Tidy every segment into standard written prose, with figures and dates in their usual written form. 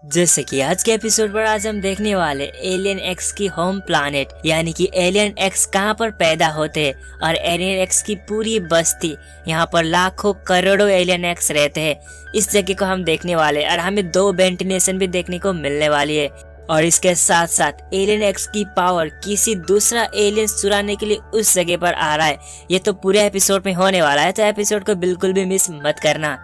जैसे कि आज के एपिसोड पर आज हम देखने वाले एलियन एक्स की होम प्लानेट यानी कि एलियन एक्स कहां पर पैदा होते हैं और एलियन एक्स की पूरी बस्ती, यहां पर लाखों करोड़ों एलियन एक्स रहते हैं। इस जगह को हम देखने वाले और हमें 2 वेंटिलेशन भी देखने को मिलने वाली है। और इसके साथ साथ एलियन एक्स की पावर किसी दूसरा एलियन चुराने के लिए उस जगह पर आ रहा है। ये तो पूरे एपिसोड में होने वाला है, तो एपिसोड को बिल्कुल भी मिस मत करना।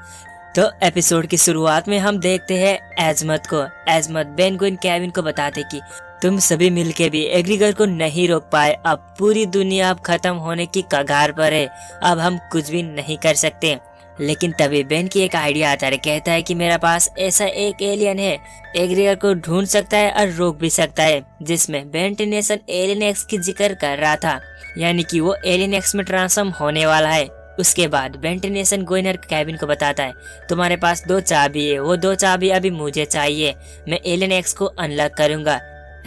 तो एपिसोड की शुरुआत में हम देखते हैं एजमत को। एजमत बेन को इन केविन को बताते कि तुम सभी मिलके भी एग्रीगर को नहीं रोक पाए। अब पूरी दुनिया अब खत्म होने की कगार पर है, अब हम कुछ भी नहीं कर सकते। लेकिन तभी बेन की एक आइडिया आता है, कहता है कि मेरे पास ऐसा एक एलियन है, एग्रीगर को ढूंढ सकता है और रोक भी सकता है। जिसमें वेंटिलेशन एलियन एक्स की जिक्र कर रहा था, यानी कि वो एलियन एक्स में ट्रांसफॉर्म होने वाला है। उसके बाद वेंटिलेशन गोइनर केविन को बताता है तुम्हारे पास 2 चाबी है, वो 2 चाबी अभी मुझे चाहिए, मैं एलियन एक्स को अनलॉक करूंगा।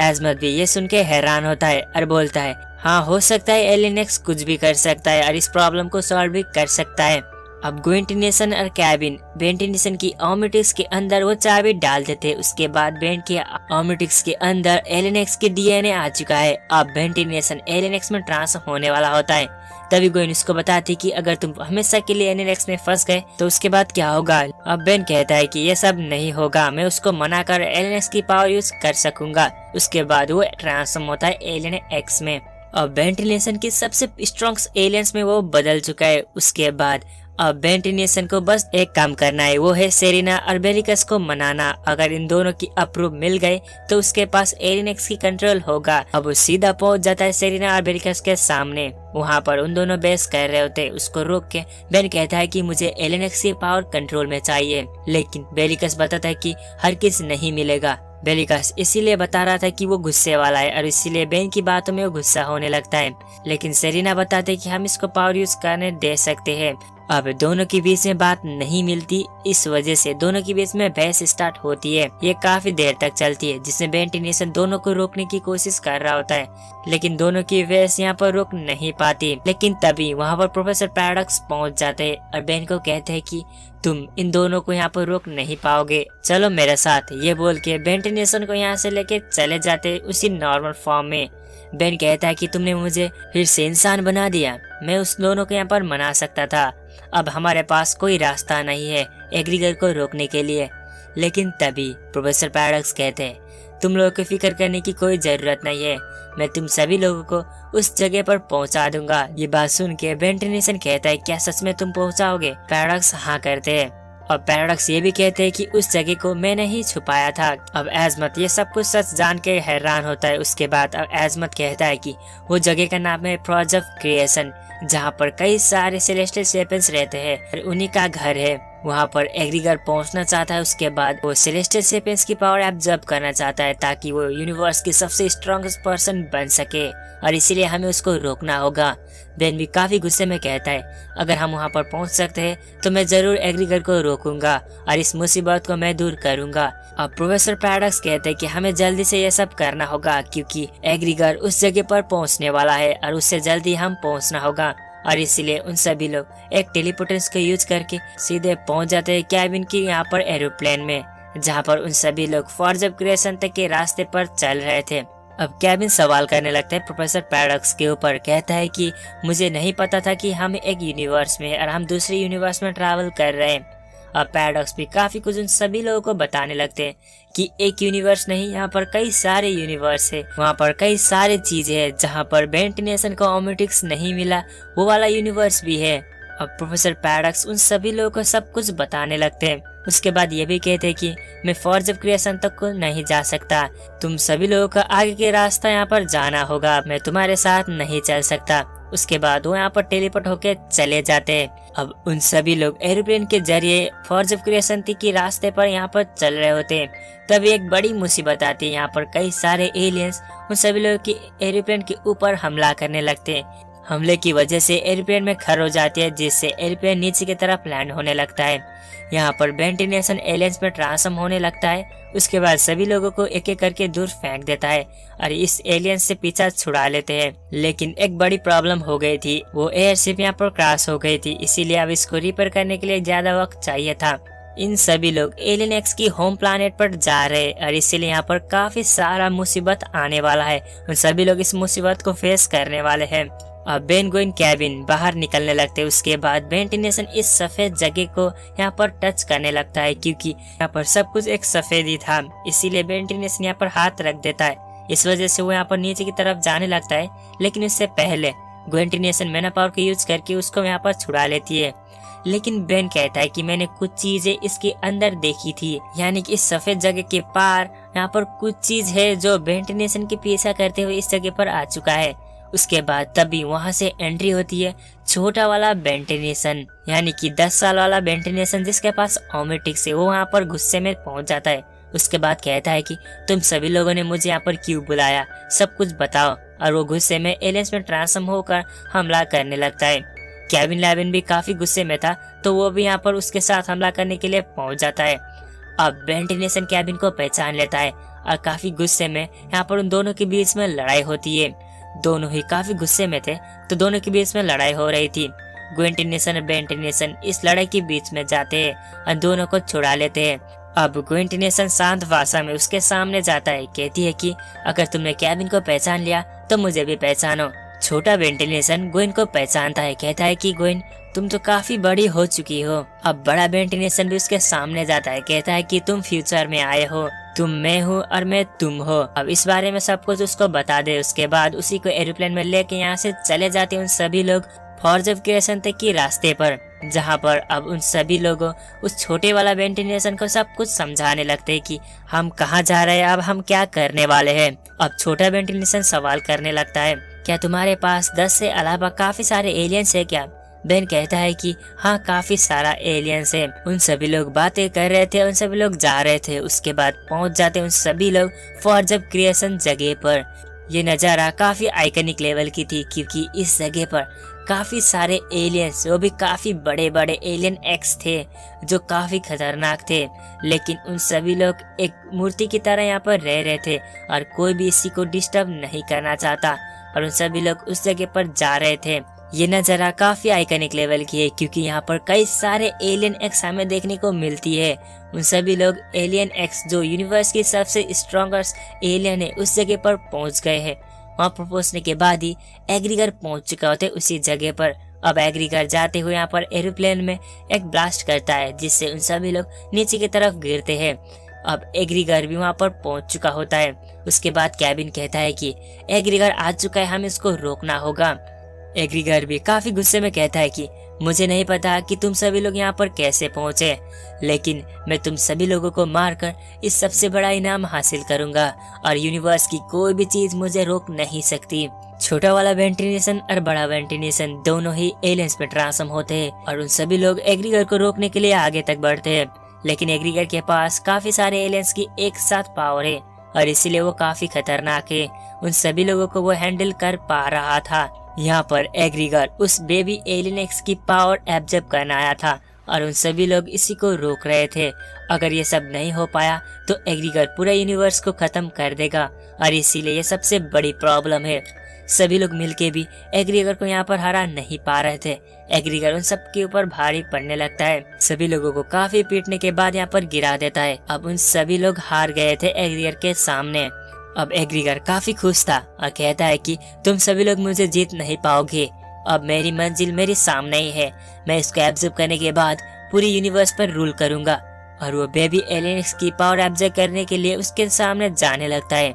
एजमत भी ये सुन के हैरान होता है और बोलता है हाँ, हो सकता है एलियन एक्स कुछ भी कर सकता है और इस प्रॉब्लम को सॉल्व भी कर सकता है। अब वेंटिलेशन और केविन वेंटिलेशन की ओमेटिक्स के अंदर वो चाबी डाल देते। उसके बाद वेंट के ओमेटिक्स के अंदर एलियन एक्स की डीएनए आ चुका है। अब वेंटिलेशन एलियन एक्स में ट्रांसफॉर्म होने वाला होता है। तभी गोइन उसको बताती कि अगर तुम हमेशा के लिए एलियन एक्स में फंस गए तो उसके बाद क्या होगा। अब बेन कहता है कि ये सब नहीं होगा, मैं उसको मना कर एलियन एक्स की पावर यूज कर सकूंगा। उसके बाद वो ट्रांसफॉर्म होता है एलियन एक्स में। अब वेंटिलेशन की सबसे स्ट्रॉन्ग एलियंस में वो बदल चुका है। उसके बाद अब वेंटिलेशन को बस एक काम करना है, वो है सेरिना और बेलिकस को मनाना। अगर इन दोनों की अप्रूव मिल गए तो उसके पास एलियन एक्स की कंट्रोल होगा। अब वो सीधा पहुंच जाता है सेरिना और बेलिकस के सामने। वहाँ पर उन दोनों बहस कर रहे होते। उसको रोक के बेन कहता है कि मुझे एलियन एक्स की पावर कंट्रोल में चाहिए, लेकिन बेलिकस बताता है कि हर किस नहीं मिलेगा। बेलिकस इसीलिए बता रहा था कि वो गुस्से वाला है और इसीलिए बेन की बातों में वो गुस्सा होने लगता है। लेकिन सेरिना बताते हैं कि हम इसको पावर यूज करने दे सकते हैं। अब दोनों के बीच में बात नहीं मिलती, इस वजह से दोनों के बीच में बहस स्टार्ट होती है। ये काफी देर तक चलती है, जिसमें वेंटिलेशन दोनों को रोकने की कोशिश कर रहा होता है, लेकिन दोनों की बहस यहाँ पर रोक नहीं पाती। लेकिन तभी वहाँ पर प्रोफेसर पैराडॉक्स पहुँच जाते हैं और बेन को कहते हैं कि तुम इन दोनों को यहाँ पर रोक नहीं पाओगे, चलो मेरे साथ। ये बोल के वेंटिलेशन को यहाँ से लेके चले जाते उसी नॉर्मल फॉर्म में। बेन कहता है कि तुमने मुझे फिर से इंसान बना दिया, मैं उस दोनों को यहाँ पर मना सकता था। अब हमारे पास कोई रास्ता नहीं है एग्रीगर को रोकने के लिए। लेकिन तभी प्रोफेसर पैराडॉक्स कहते हैं तुम लोगों को फिक्र करने की कोई जरूरत नहीं है, मैं तुम सभी लोगों को उस जगह पर पहुंचा दूंगा। ये बात सुन के वेंटिलेशन कहता है क्या सच में तुम पहुंचाओगे? पैराडॉक्स हाँ करते हैं और पैराडॉक्स ये भी कहते हैं कि उस जगह को मैंने ही छुपाया था। अब एजमत ये सब कुछ सच जान के हैरान होता है। उसके बाद अब एजमत कहता है कि वो जगह का नाम है प्रोजेक्ट ऑफ क्रिएशन, जहाँ पर कई सारे सेलेस्टियल सेपियंस रहते हैं और उन्हीं का घर है। वहाँ पर एग्रीगर पहुँचना चाहता है। उसके बाद वो सेलेस्टियल सेपियंस की पावर एब्जॉर्ब करना चाहता है ताकि वो यूनिवर्स की सबसे स्ट्रॉन्गेस्ट पर्सन बन सके, और इसीलिए हमें उसको रोकना होगा। बेन भी काफी गुस्से में कहता है अगर हम वहाँ पर पहुँच सकते हैं तो मैं जरूर एग्रीगर को रोकूंगा और इस मुसीबत को मैं दूर करूंगा। अब प्रोफेसर पैराडॉक्स कहते हैं कि हमें जल्दी से ये सब करना होगा क्योंकि एग्रीगर उस जगह पर पहुँचने वाला है और उससे जल्दी हम पहुँचना होगा। और इसीलिए उन सभी लोग एक टेलीपोर्टेंस को यूज करके सीधे पहुंच जाते हैं केविन की यहाँ पर एरोप्लेन में, जहाँ पर उन सभी लोग फॉर्ज ऑफ क्रिएशन तक के रास्ते पर चल रहे थे। अब केविन सवाल करने लगता है प्रोफेसर पैराडॉक्स के ऊपर। कहता है कि मुझे नहीं पता था कि हम एक यूनिवर्स में और हम दूसरे यूनिवर्स में ट्रैवल कर रहे हैं। अब पैराडॉक्स भी काफी कुछ उन सभी लोगों को बताने लगते हैं कि एक यूनिवर्स नहीं, यहाँ पर कई सारे यूनिवर्स है, वहाँ पर कई सारे चीजें हैं। जहाँ पर वेंटिलेशन को ओमेटिक्स नहीं मिला वो वाला यूनिवर्स भी है। अब प्रोफेसर पैराडॉक्स उन सभी लोगों को सब कुछ बताने लगते हैं। उसके बाद ये भी कहते हैं कि मैं फॉर्ज ऑफ क्रिएशन तक को नहीं जा सकता, तुम सभी लोगों का आगे के रास्ता यहाँ पर जाना होगा, मैं तुम्हारे साथ नहीं चल सकता। उसके बाद वो यहाँ पर टेलीपोर्ट होके चले जाते हैं। अब उन सभी लोग एरोप्लेन के जरिए फॉर्ज ऑफ क्रिएशन के रास्ते पर यहाँ पर चल रहे होते हैं। तभी एक बड़ी मुसीबत आती है। यहाँ पर कई सारे एलियंस उन सभी लोगों की एरोप्लेन के ऊपर हमला करने लगते हैं। हमले की वजह से एरोप्लेन में खर हो जाती है, जिससे एरोप्लेन नीचे की तरफ लैंड होने लगता है। यहाँ पर वेंटिलेशन एलियंस में ट्रांसफॉर्म होने लगता है। उसके बाद सभी लोगों को एक एक करके दूर फेंक देता है और इस एलियन से पीछा छुड़ा लेते हैं। लेकिन एक बड़ी प्रॉब्लम हो गई थी, वो एयरशिप यहाँ पर क्रैश हो गई थी, इसीलिए अब इसको रिपेयर करने के लिए ज्यादा वक्त चाहिए था। इन सभी लोग एलियन एक्स की होम प्लानेट पर जा रहे हैं और इसीलिए यहाँ पर काफी सारा मुसीबत आने वाला है। उन सभी लोग इस मुसीबत को फेस करने वाले हैं। अब बेन गोइन कैबिन बाहर निकलने लगते हैं। उसके बाद बेन टेनिसन इस सफेद जगह को यहाँ पर टच करने लगता है, क्योंकि यहाँ पर सब कुछ एक सफेद ही था। इसीलिए बेन टेनिसन यहाँ पर हाथ रख देता है। इस वजह से वो यहाँ पर नीचे की तरफ जाने लगता है, लेकिन इससे पहले ग्वेन टेनिसन मैना पावर को यूज करके उसको यहाँ पर छुड़ा लेती है। लेकिन बेन कहता है कि मैंने कुछ चीजें इसके अंदर देखी थी, यानी कि इस सफेद जगह के पार यहाँ पर कुछ चीज है जो बेन टेनिसन के पीछा करते हुए इस जगह पर आ चुका है। उसके बाद तभी वहाँ से एंट्री होती है छोटा वाला बेन टेनिसन, यानी कि 10 साल वाला बेन टेनिसन जिसके पास ओमेटिक्स है। वो वहाँ पर गुस्से में पहुंच जाता है। उसके बाद कहता है कि तुम सभी लोगों ने मुझे यहाँ पर क्यों बुलाया, सब कुछ बताओ। और वो गुस्से में एलियंस में ट्रांसफॉर्म होकर हमला करने लगता है। केविन लेविन भी काफी गुस्से में था, तो वो भी यहाँ पर उसके साथ हमला करने के लिए पहुंच जाता है। अब बेन टेनिसन केविन को पहचान लेता है और काफी गुस्से में यहाँ पर उन दोनों के बीच में लड़ाई होती है। दोनों ही काफी गुस्से में थे, तो दोनों के बीच में लड़ाई हो रही थी। ग्वेन टेनिसन और बेन टेनिसन इस लड़ाई के बीच में जाते हैं और दोनों को छुड़ा लेते हैं। अब ग्वेन टेनिसन शांत भाषा में उसके सामने जाता है, कहती है कि अगर तुमने केविन को पहचान लिया तो मुझे भी पहचानो। छोटा बेन टेनिसन ग्वेन को पहचानता है, कहता है कि ग्वेन तुम तो काफी बड़ी हो चुकी हो। अब बड़ा बेन टेनिसन भी उसके सामने जाता है, कहता है कि तुम फ्यूचर में आए हो, तुम मैं हूँ और मैं तुम हो। अब इस बारे में सब कुछ उसको बता दे। उसके बाद उसी को एरोप्लेन में लेके यहाँ से चले जाते उन सभी लोग फॉर्ज ऑफ क्रिएशन तक की रास्ते पर, जहाँ पर अब उन सभी लोगों उस छोटे वाला बेन टेनिसन को सब कुछ समझाने लगते हैं कि हम कहाँ जा रहे हैं, अब हम क्या करने वाले हैं। अब छोटा बेन टेनिसन सवाल करने लगता है, क्या तुम्हारे पास 10 से अलावा काफी सारे एलियंस है क्या? बेन कहता है कि हाँ, काफी सारा एलियंस है। उन सभी लोग बातें कर रहे थे, उन सभी लोग जा रहे थे। उसके बाद पहुंच जाते उन सभी लोग फॉर्ज ऑफ क्रिएशन जगह पर। ये नजारा काफी आइकनिक लेवल की थी, क्योंकि इस जगह पर काफी सारे एलियंस, वो भी काफी बड़े बड़े एलियन एक्स थे जो काफी खतरनाक थे। लेकिन उन सभी लोग एक मूर्ति की तरह यहाँ पर रह रहे थे और कोई भी इसी को डिस्टर्ब नहीं करना चाहता, और उन सभी लोग उस जगह पर जा रहे थे। ये नज़ारा काफी आइकनिक लेवल की है, क्योंकि यहाँ पर कई सारे एलियन एक्स हमें देखने को मिलती है। उन सभी लोग एलियन एक्स जो यूनिवर्स की सबसे स्ट्रॉन्गेस्ट एलियन है उस जगह पर पहुंच गए हैं। वहाँ पर पहुंचने के बाद ही एग्रीगर पहुंच चुका होते उसी जगह पर। अब एग्रीगर जाते हुए यहाँ पर एरोप्लेन में एक ब्लास्ट करता है, जिससे उन सभी लोग नीचे की तरफ गिरते हैं। अब एग्रीगर भी वहाँ पर पहुंच चुका होता है। उसके बाद केविन कहता है कि एग्रीगर आ चुका है, हमें इसको रोकना होगा। एग्रीगर भी काफी गुस्से में कहता है कि मुझे नहीं पता कि तुम सभी लोग यहाँ पर कैसे पहुँचे, लेकिन मैं तुम सभी लोगों को मारकर इस सबसे बड़ा इनाम हासिल करूंगा और यूनिवर्स की कोई भी चीज मुझे रोक नहीं सकती। छोटा वाला बेन टेनिसन और बड़ा बेन टेनिसन दोनों ही एलियंस में ट्रांसफॉर्म होते हैं और उन सभी लोग एग्रीगर को रोकने के लिए आगे तक बढ़ते हैं। लेकिन एग्रीगर के पास काफी सारे एलियंस की एक साथ पावर है और इसीलिए वो काफी खतरनाक है। उन सभी लोगों को वो हैंडल कर पा रहा था। यहाँ पर एग्रीगर उस बेबी एलियन एक्स की पावर एब्जॉर्ब करने आया था और उन सभी लोग इसी को रोक रहे थे। अगर ये सब नहीं हो पाया तो एग्रीगर पूरा यूनिवर्स को खत्म कर देगा और इसीलिए ये सबसे बड़ी प्रॉब्लम है। सभी लोग मिलके भी एग्रीगर को यहाँ पर हरा नहीं पा रहे थे। एग्रीगर उन सब के ऊपर भारी पड़ने लगता है। सभी लोगों को काफी पीटने के बाद यहाँ पर गिरा देता है। अब उन सभी लोग हार गए थे एग्रीगर के सामने। अब एग्रीगर काफी खुश था और कहता है कि तुम सभी लोग मुझे जीत नहीं पाओगे, अब मेरी मंजिल मेरे सामने ही है। मैं इसको एब्जॉर्ब करने के बाद पूरी यूनिवर्स पर रूल करूंगा। और वो बेबी एलियन की पावर एब्जॉर्ब करने के लिए उसके सामने जाने लगता है।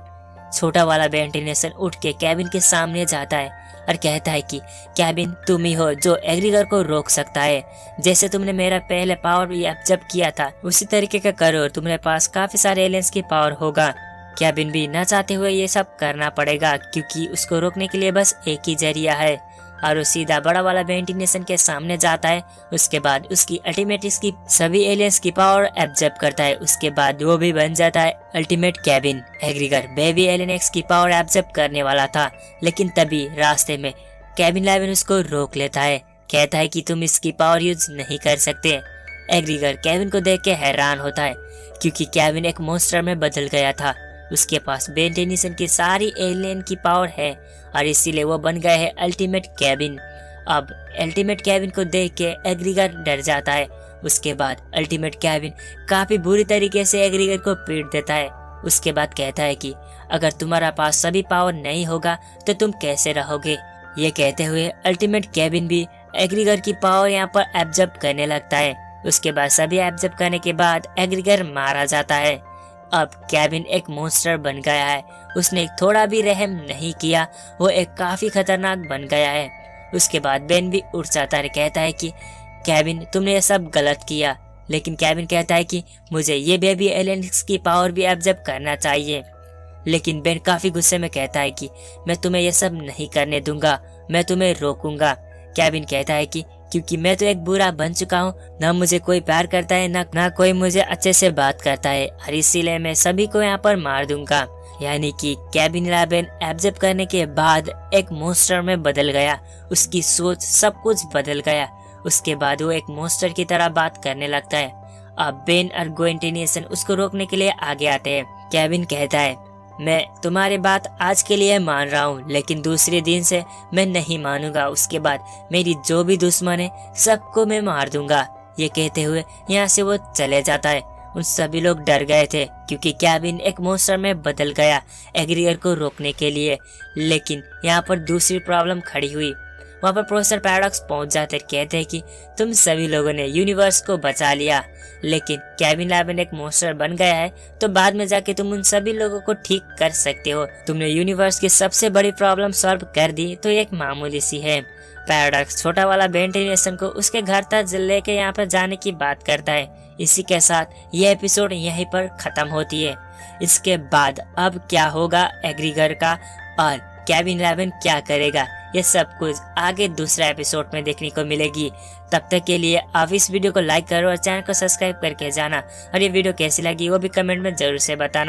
छोटा वाला बेन टेनिसन उठ के केविन के सामने जाता है और कहता है कि केविन, तुम ही हो जो एग्रीगर को रोक सकता है। जैसे तुमने मेरा पहले पावर एब्जॉर्ब किया था उसी तरीके का करो, तुम्हारे पास काफी सारे एलियंस की पावर होगा। केविन भी न चाहते हुए ये सब करना पड़ेगा, क्योंकि उसको रोकने के लिए बस एक ही जरिया है और वो सीधा बड़ा वाला बेन टेनिसन के सामने जाता है। उसके बाद उसकी अल्टीमेट की सभी एलियंस की पावर एब्जॉर्ब करता है। उसके बाद वो भी बन जाता है ultimate Kevin. Aggregor baby alien X की पावर एब्जॉर्ब करने वाला था, लेकिन तभी रास्ते में केविन लेविन उसको रोक लेता है। कहता है कि तुम इसकी पावर यूज नहीं कर सकते। एग्रीगर केविन को देख के हैरान होता है, क्योंकि केविन एक मॉन्स्टर में बदल गया था। उसके पास बेन टेनिसन की सारी एलियन की पावर है और इसीलिए वो बन गए हैं अल्टीमेट केविन। अब अल्टीमेट केविन को देख के एग्रीगर डर जाता है। उसके बाद अल्टीमेट केविन काफी बुरी तरीके से एग्रीगर को पीट देता है। उसके बाद कहता है कि अगर तुम्हारा पास सभी पावर नहीं होगा तो तुम कैसे रहोगे। ये कहते हुए अल्टीमेट केविन भी एग्रीगर की पावर यहाँ पर एब्जॉर्ब करने लगता है। उसके बाद सभी एब्जॉर्ब करने के बाद एग्रीगर मारा जाता है। अब केविन एक मॉन्स्टर बन गया है। उसने थोड़ा भी रहम नहीं किया, वो एक काफी खतरनाक बन गया है। उसके बाद बेन भी उठ जाता है, कहता है कि केविन तुमने ये सब गलत किया। लेकिन केविन कहता है कि मुझे ये बेबी एलियंस की पावर भी एब्जॉर्ब करना चाहिए। लेकिन बेन काफी गुस्से में कहता है कि मैं तुम्हें ये सब नहीं करने दूंगा, मैं तुम्हें रोकूंगा। केविन कहता है कि क्योंकि मैं तो एक बुरा बन चुका हूँ, ना मुझे कोई प्यार करता है ना कोई मुझे अच्छे से बात करता है, और इसीलिए मैं सभी को यहाँ पर मार दूंगा। यानी कि केविन 11 एब्जॉर्ब करने के बाद एक मॉन्स्टर में बदल गया। उसकी सोच सब कुछ बदल गया। उसके बाद वो एक मॉन्स्टर की तरह बात करने लगता है। अब बेन और ग्वेंटिनेशन उसको रोकने के लिए आगे आते हैं। केविन कहता है मैं तुम्हारी बात आज के लिए मान रहा हूँ, लेकिन दूसरे दिन से मैं नहीं मानूंगा। उसके बाद मेरी जो भी दुश्मन है सबको मैं मार दूंगा। ये कहते हुए यहाँ से वो चले जाता है। उन सभी लोग डर गए थे क्योंकि केविन एक मॉन्स्टर में बदल गया एग्रीगर को रोकने के लिए। लेकिन यहाँ पर दूसरी प्रॉब्लम खड़ी हुई। वहाँ पर प्रोफेसर पैराडॉक्स पहुंच जाते कहते हैं कि तुम सभी लोगों ने यूनिवर्स को बचा लिया, लेकिन केविन 11 एक मॉन्स्टर बन गया है, तो बाद में जाके तुम उन सभी लोगों को ठीक कर सकते हो। तुमने यूनिवर्स की सबसे बड़ी प्रॉब्लम सॉल्व कर दी, तो एक मामूली सी है। पैराडॉक्स छोटा वाला बेंटिनेशन को उसके घर तक लेके यहाँ पर जाने की बात करता है। इसी के साथ ये एपिसोड यहीं पर खत्म होती है। इसके बाद अब क्या होगा एग्रीगर का और केविन 11 क्या करेगा, ये सब कुछ आगे दूसरा एपिसोड में देखने को मिलेगी। तब तक के लिए आप इस वीडियो को लाइक करो और चैनल को सब्सक्राइब करके जाना। और ये वीडियो कैसी लगी वो भी कमेंट में जरूर से बताना।